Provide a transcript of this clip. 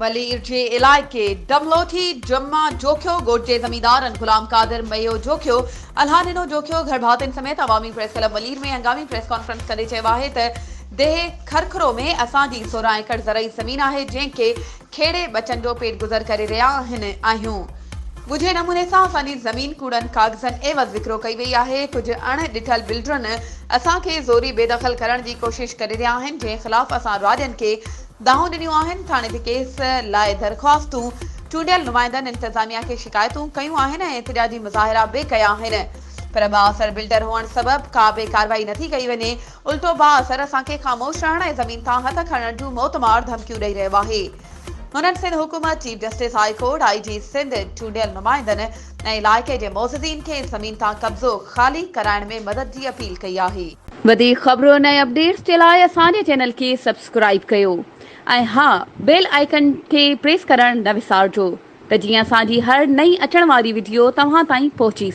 मलीर जे इलाइक़े डमलोठी जम्मा जोखियो ॻोठ जे ज़मींदारनि गुलाम कादिर मयो जोखियो अल्हानिनो जोखियो घर भातियुनि समेत अवामी प्रेस क्लब मलीर में हंगामी प्रेस कॉन्फ्रेंस करे चयो आहे त देह खरखरो में असांजी 16 एकड़ ज़रई ज़मीन आहे जंहिंखे खेड़े बचनि जो पेट गुज़र करे रहिया आहियूं। ॻुझे नमूने सां असांजी ज़मीन कूड़नि कागज़नि एवज़ विकिरो कई वई आहे। कुझु अणॾिठल बिल्डरनि असांखे ज़ोरी बेदख़ल करण जी कोशिश करे रहिया आहिनि, जंहिं ख़िलाफ़ असां राज्यनि खे दाहूं ॾिनियूं आहिनि। थाणे ते केस लाइ दरख़्वास्तूं चूंडियल नुमाइंदनि इंतिज़ामिया खे शिकायतूं कयूं आहिनि ऐं एतिजाजी मुज़ाहिरा बि कया आहिनि, पर बाअसर बिल्डर हुअण सबबि का बि कार्रवाई नथी कई वञे। उल्टो बाअसर असांखे ख़ामोश रहण ऐं ज़मीन तां हथ खणण जूं मोतमार धमकियूं ॾेई रहियो आहे। हुननि सिंध हुकूमत, chief justice high court, IG Sindh, चूंडियल नुमाइंदनि ऐं इलाइक़े जे मोज़िज़ीन खे ज़मीन तां कब्ज़ो ख़ाली कराइण में मदद जी अपील कई आहे। वधीक ख़बरुनि ऐं अपडेट्स जे लाइ असांजे चैनल खे सब्सक्राइब कयो ऐं हा, बेल आइकन खे प्रेस करण न विसारिजो त जीअं असांजी हर नई अचण वारी वीडियो तव्हां ताईं पहुची